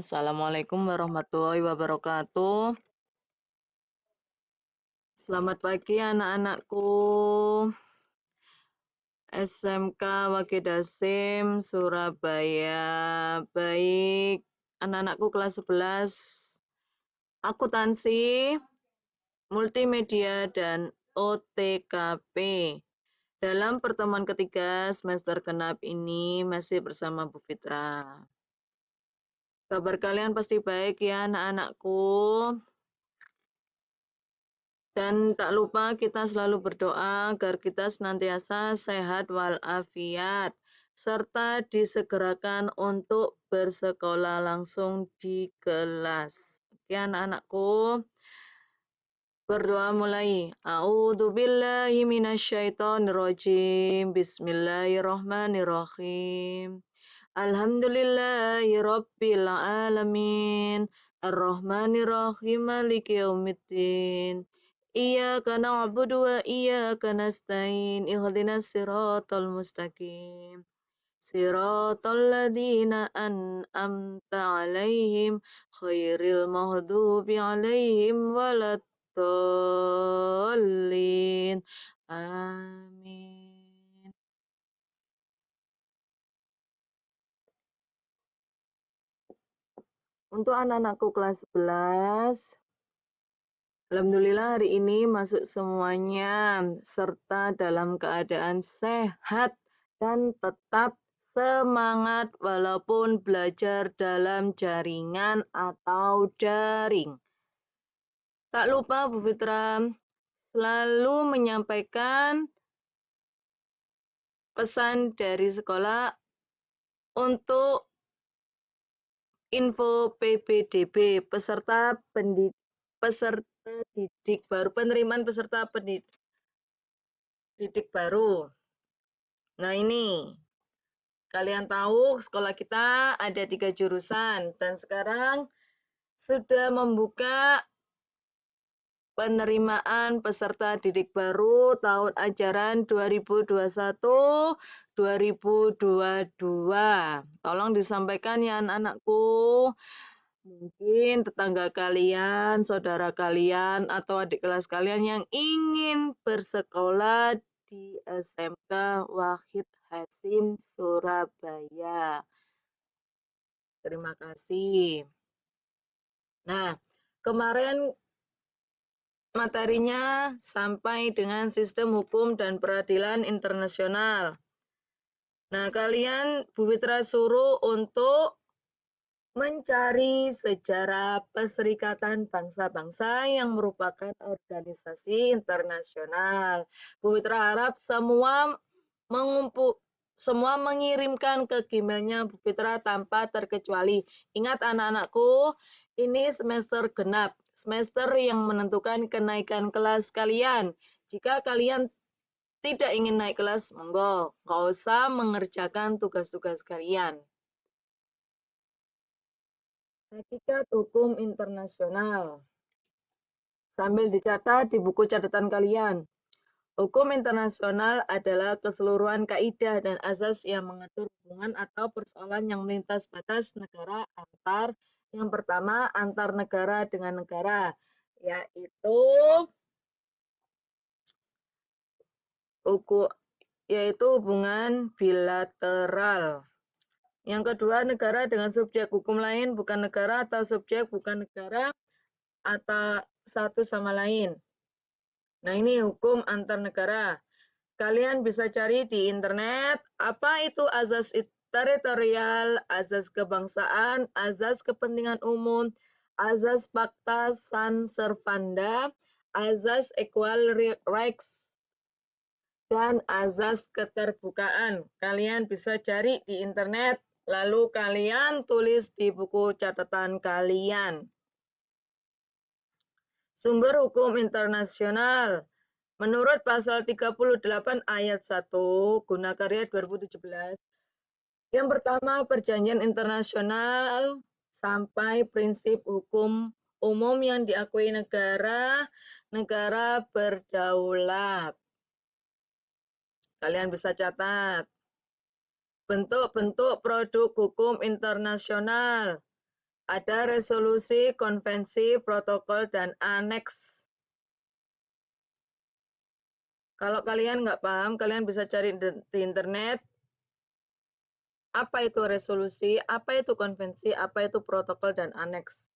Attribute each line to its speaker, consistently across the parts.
Speaker 1: Assalamualaikum warahmatullahi wabarakatuh. Selamat pagi anak-anakku. SMK Wagedasim, Surabaya. Baik, anak-anakku kelas 11, akuntansi, multimedia, dan OTKP. Dalam pertemuan ketiga semester genap ini masih bersama Bu Fitra. Kabar kalian pasti baik ya anak-anakku. Dan tak lupa kita selalu berdoa agar kita senantiasa sehat walafiat, serta disegerakan untuk bersekolah langsung di kelas. Oke anak-anakku, berdoa mulai. A'udzubillahi minasyaitonirrajim. Bismillahirrahmanirrahim. Alhamdulillahi rabbil alamin. Ar-Rahmanir-Rahim Maliki Yaumiddin. Iyyaka na'budu wa iyyaka nasta'in. Ihdinas siratal mustaqim. Siratal ladzina an'amta 'alaihim ghairil maghdubi 'alaihim waladdallin. Amin. Untuk anak-anakku kelas 11, alhamdulillah hari ini masuk semuanya serta dalam keadaan sehat dan tetap semangat walaupun belajar dalam jaringan atau daring. Tak lupa Bu Fitra selalu menyampaikan pesan dari sekolah untuk info PPDB, peserta didik baru, penerimaan peserta didik baru. Nah ini, kalian tahu sekolah kita ada 3 jurusan dan sekarang sudah membuka penerimaan peserta didik baru tahun ajaran 2021-2022. Tolong disampaikan ya anak-anakku. Mungkin tetangga kalian, saudara kalian, atau adik kelas kalian yang ingin bersekolah di SMK Wahid Hasim, Surabaya. Terima kasih. Nah, kemarin materinya sampai dengan sistem hukum dan peradilan internasional. Nah, kalian Bu Fitra suruh untuk mencari sejarah Perserikatan Bangsa-Bangsa yang merupakan organisasi internasional. Bu Fitra harap semua mengirimkan ke Gmailnya Bu Fitra tanpa terkecuali. Ingat anak-anakku, ini semester genap, semester yang menentukan kenaikan kelas kalian. Jika kalian tidak ingin naik kelas, monggo, nggak usah mengerjakan tugas-tugas kalian. Hakikat hukum internasional. Sambil dicatat di buku catatan kalian. Hukum internasional adalah keseluruhan kaidah dan asas yang mengatur hubungan atau persoalan yang melintas batas negara yang pertama antar negara dengan negara, yaitu hubungan bilateral. Yang kedua, negara dengan subjek hukum lain bukan negara atau subjek bukan negara atau satu sama lain. Nah, ini hukum antar negara. Kalian bisa cari di internet apa itu azas teritorial, azas kebangsaan, azas kepentingan umum, azas pacta sunt servanda, azas equal rights, dan azas keterbukaan. Kalian bisa cari di internet, lalu kalian tulis di buku catatan kalian. Sumber hukum internasional. Menurut pasal 38 ayat 1 Gunakarya 2017, yang pertama perjanjian internasional sampai prinsip hukum umum yang diakui negara berdaulat. Kalian bisa catat. Bentuk-bentuk produk hukum internasional. Ada resolusi, konvensi, protokol, dan aneks. Kalau kalian nggak paham, kalian bisa cari di internet. Apa itu resolusi, apa itu konvensi, apa itu protokol, dan aneks.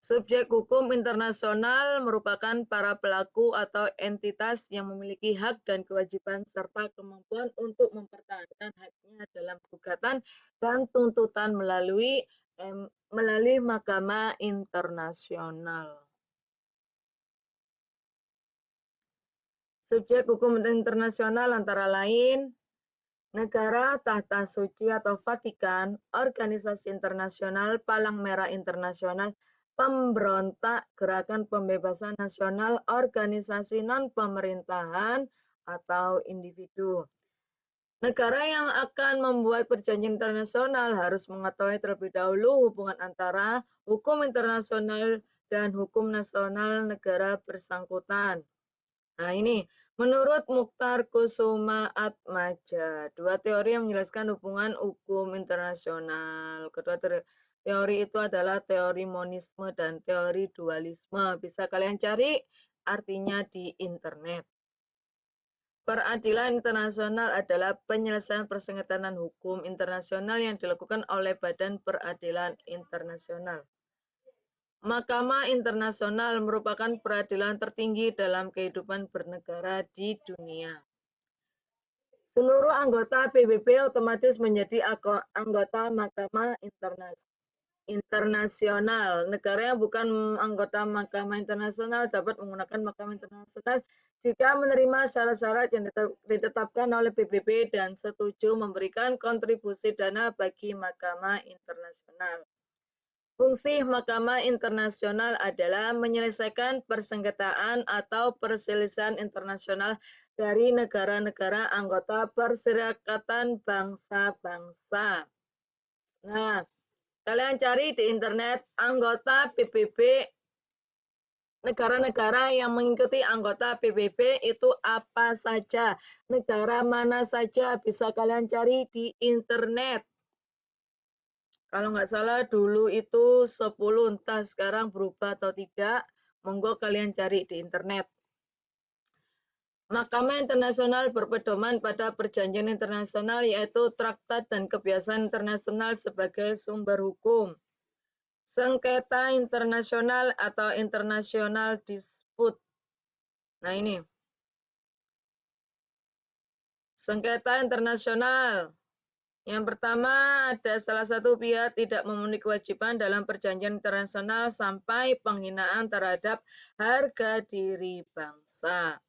Speaker 1: Subjek hukum internasional merupakan para pelaku atau entitas yang memiliki hak dan kewajiban serta kemampuan untuk mempertahankan haknya dalam gugatan dan tuntutan melalui mahkamah internasional. Subjek hukum internasional antara lain negara tahta suci atau Vatikan, organisasi internasional, Palang Merah Internasional, pemberontak, gerakan pembebasan nasional, organisasi non-pemerintahan, atau individu. Negara yang akan membuat perjanjian internasional harus mengetahui terlebih dahulu hubungan antara hukum internasional dan hukum nasional negara bersangkutan. Nah ini, menurut Mukhtar Kusumaatmadja, dua teori yang menjelaskan hubungan hukum internasional. Kedua teori itu adalah teori monisme dan teori dualisme. Bisa kalian cari artinya di internet. Peradilan internasional adalah penyelesaian persengketaan hukum internasional yang dilakukan oleh Badan Peradilan Internasional. Mahkamah Internasional merupakan peradilan tertinggi dalam kehidupan bernegara di dunia. Seluruh anggota PBB otomatis menjadi anggota Mahkamah Internasional. Negara yang bukan anggota Mahkamah Internasional dapat menggunakan Mahkamah Internasional jika menerima syarat-syarat yang ditetapkan oleh PBB dan setuju memberikan kontribusi dana bagi Mahkamah Internasional. Fungsi Mahkamah Internasional adalah menyelesaikan persengketaan atau perselisihan internasional dari negara-negara anggota Perserikatan Bangsa-Bangsa. Nah, kalian cari di internet anggota PBB, negara-negara yang mengikuti anggota PBB itu apa saja, negara mana saja, bisa kalian cari di internet. Kalau nggak salah dulu itu 10, entah sekarang berubah atau tidak, monggo kalian cari di internet. Mahkamah Internasional berpedoman pada perjanjian internasional yaitu traktat dan kebiasaan internasional sebagai sumber hukum. Sengketa internasional atau international dispute. Nah ini. Sengketa internasional. Yang pertama, ada salah satu pihak tidak memenuhi kewajiban dalam perjanjian internasional sampai penghinaan terhadap harga diri bangsa.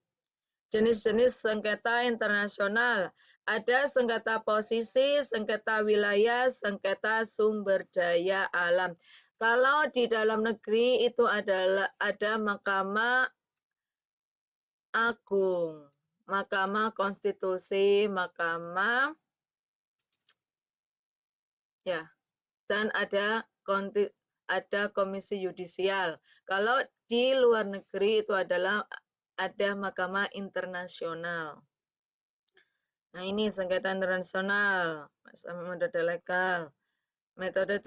Speaker 1: Jenis-jenis sengketa internasional. Ada sengketa posisi, sengketa wilayah, sengketa sumber daya alam. Kalau di dalam negeri itu ada Mahkamah Agung, Mahkamah Konstitusi, Mahkamah ya, dan ada komisi yudisial. Kalau di luar negeri itu ada Mahkamah Internasional. Nah ini sengketa internasional, metode legal, metode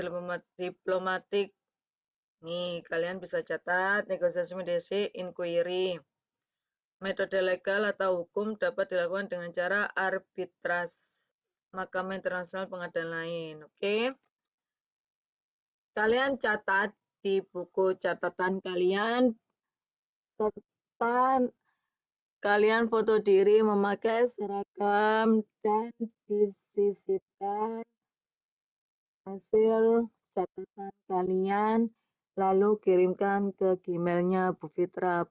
Speaker 1: diplomatik. Nih kalian bisa catat negosiasi mediasi inquiry. Metode legal atau hukum dapat dilakukan dengan cara arbitras. Mahkamah Internasional pengadilan lain. Oke. Kalian catat di buku catatan kalian serta kalian foto diri memakai seragam dan disisipkan hasil catatan kalian lalu kirimkan ke Gmailnya Bu Fitra,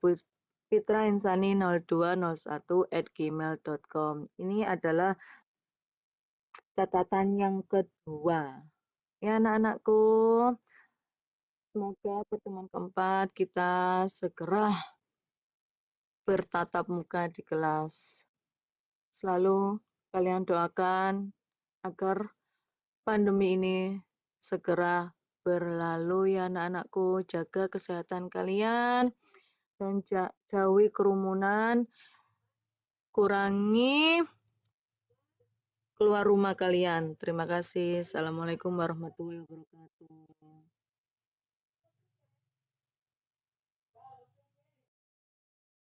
Speaker 1: fitrainsani0201@gmail.com. Ini adalah catatan yang kedua. Ya anak-anakku, semoga pertemuan keempat kita segera bertatap muka di kelas. Selalu kalian doakan agar pandemi ini segera berlalu ya anak-anakku. Jaga kesehatan kalian dan jauhi kerumunan. Kurangi keluar rumah kalian. Terima kasih. Assalamualaikum warahmatullahi wabarakatuh.